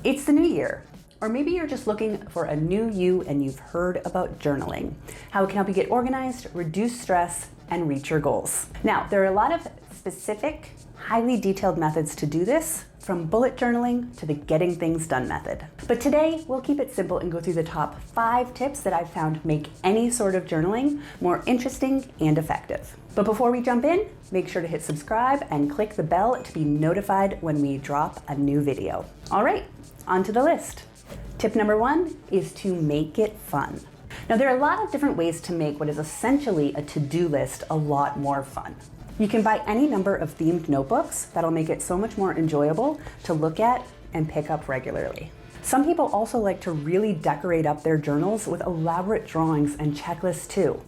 It's the new year, or maybe you're just looking for a new you and you've heard about journaling, how it can help you get organized, reduce stress, and reach your goals. Now, there are a lot of specific, highly detailed methods to do this, from bullet journaling to the getting things done method. But today, we'll keep it simple and go through the top 5 tips that I've found make any sort of journaling more interesting and effective. But before we jump in, make sure to hit subscribe and click the bell to be notified when we drop a new video. All right, on to the list. Tip number 1 is to make it fun. Now, there are a lot of different ways to make what is essentially a to-do list a lot more fun. You can buy any number of themed notebooks that'll make it so much more enjoyable to look at and pick up regularly. Some people also like to really decorate up their journals with elaborate drawings and checklists too.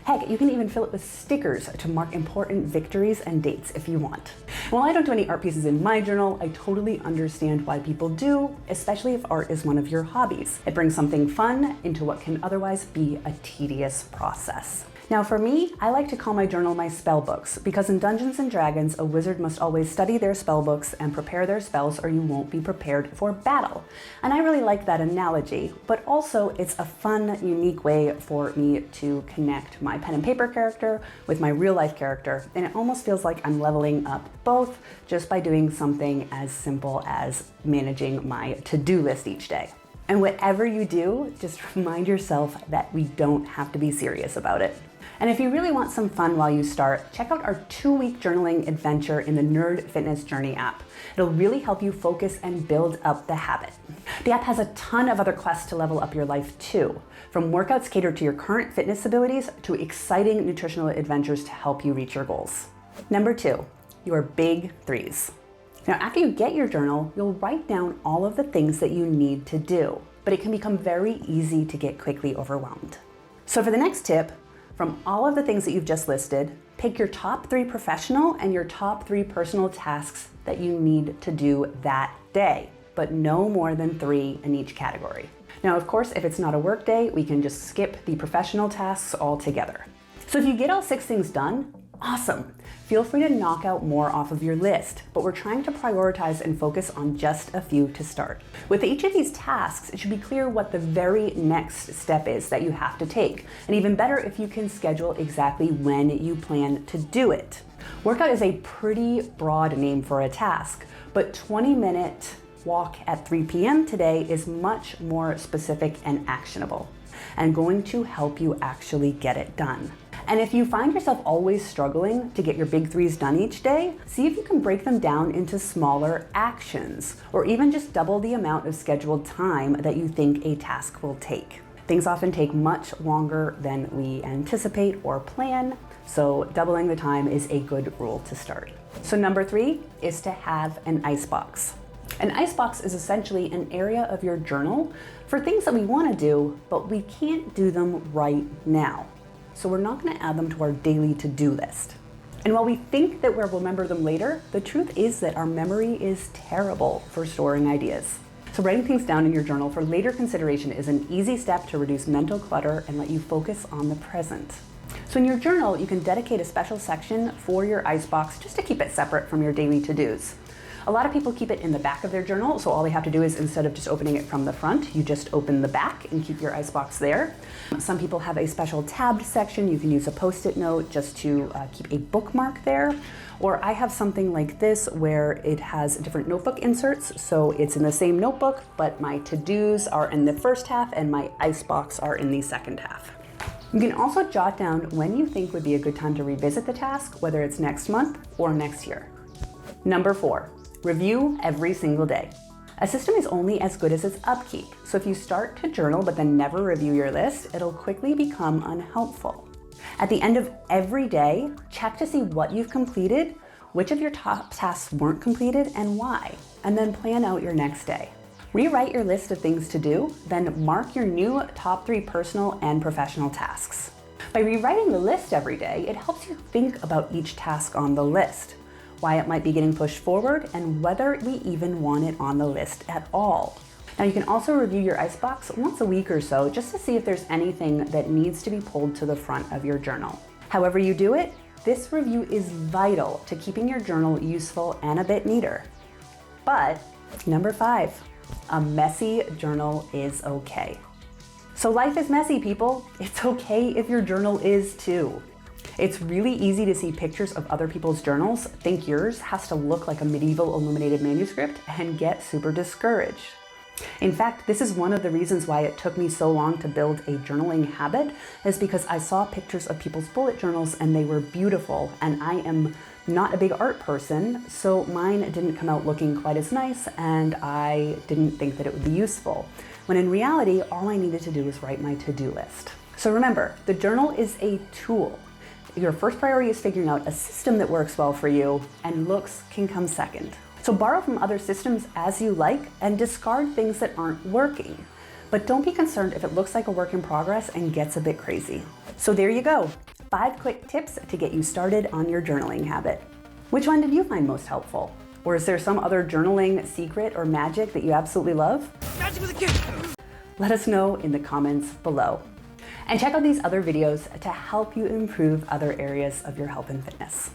Heck, you can even fill it with stickers to mark important victories and dates if you want. While I don't do any art pieces in my journal, I totally understand why people do, especially if art is one of your hobbies. It brings something fun into what can otherwise be a tedious process. Now for me, I like to call my journal my spell books, because in Dungeons & Dragons, a wizard must always study their spell books and prepare their spells or you won't be prepared for battle. And I really like that analogy, but also it's a fun, unique way for me to connect my pen and paper character with my real life character, and it almost feels like I'm leveling up both just by doing something as simple as managing my to-do list each day. And whatever you do, just remind yourself that we don't have to be serious about it. And if you really want some fun while you start, check out our 2-week journaling adventure in the Nerd Fitness Journey app. It'll really help you focus and build up the habit. The app has a ton of other quests to level up your life too, from workouts catered to your current fitness abilities to exciting nutritional adventures to help you reach your goals. Number 2, your big 3s. Now, after you get your journal, you'll write down all of the things that you need to do, but it can become very easy to get quickly overwhelmed. So for the next tip, from all of the things that you've just listed, pick your top 3 professional and your top 3 personal tasks that you need to do that day, but no more than 3 in each category. Now, of course, if it's not a work day, we can just skip the professional tasks altogether. So if you get all 6 things done, awesome. Feel free to knock out more off of your list, but we're trying to prioritize and focus on just a few to start. With each of these tasks, it should be clear what the very next step is that you have to take, and even better if you can schedule exactly when you plan to do it. Workout is a pretty broad name for a task, but 20-minute walk at 3 p.m. today is much more specific and actionable, and going to help you actually get it done. And if you find yourself always struggling to get your big 3s done each day, see if you can break them down into smaller actions, or even just double the amount of scheduled time that you think a task will take. Things often take much longer than we anticipate or plan, so doubling the time is a good rule to start. So number 3 is to have an Icebox. An Icebox is essentially an area of your journal for things that we want to do, but we can't do them right now. So we're not going to add them to our daily to-do list. And while we think that we'll remember them later, the truth is that our memory is terrible for storing ideas. So writing things down in your journal for later consideration is an easy step to reduce mental clutter and let you focus on the present. So in your journal, you can dedicate a special section for your Icebox just to keep it separate from your daily to-dos. A lot of people keep it in the back of their journal, so all they have to do is, instead of just opening it from the front, you just open the back and keep your Icebox there. Some people have a special tabbed section. You can use a Post-it note just to keep a bookmark there. Or I have something like this where it has different notebook inserts, so it's in the same notebook, but my to-dos are in the first half and my Icebox are in the second half. You can also jot down when you think would be a good time to revisit the task, whether it's next month or next year. Number 4. Review every single day. A system is only as good as its upkeep, so if you start to journal but then never review your list, it'll quickly become unhelpful. At the end of every day, check to see what you've completed, which of your top tasks weren't completed, and why, and then plan out your next day. Rewrite your list of things to do, then mark your new top 3 personal and professional tasks. By rewriting the list every day, it helps you think about each task on the list, why it might be getting pushed forward, and whether we even want it on the list at all. Now you can also review your Icebox once a week or so just to see if there's anything that needs to be pulled to the front of your journal. However you do it, this review is vital to keeping your journal useful and a bit neater. But number 5, A messy journal is okay. So life is messy, people. It's okay if your journal is too. It's really easy to see pictures of other people's journals, think yours has to look like a medieval illuminated manuscript, and get super discouraged. In fact, this is one of the reasons why it took me so long to build a journaling habit, is because I saw pictures of people's bullet journals and they were beautiful, and I am not a big art person, so mine didn't come out looking quite as nice, and I didn't think that it would be useful. When in reality, all I needed to do was write my to-do list. So remember, the journal is a tool. Your first priority is figuring out a system that works well for you, and looks can come second. So borrow from other systems as you like and discard things that aren't working. But don't be concerned if it looks like a work in progress and gets a bit crazy. So there you go, 5 quick tips to get you started on your journaling habit. Which one did you find most helpful? Or is there some other journaling secret or magic that you absolutely love? Magic with a kid! Let us know in the comments below. And check out these other videos to help you improve other areas of your health and fitness.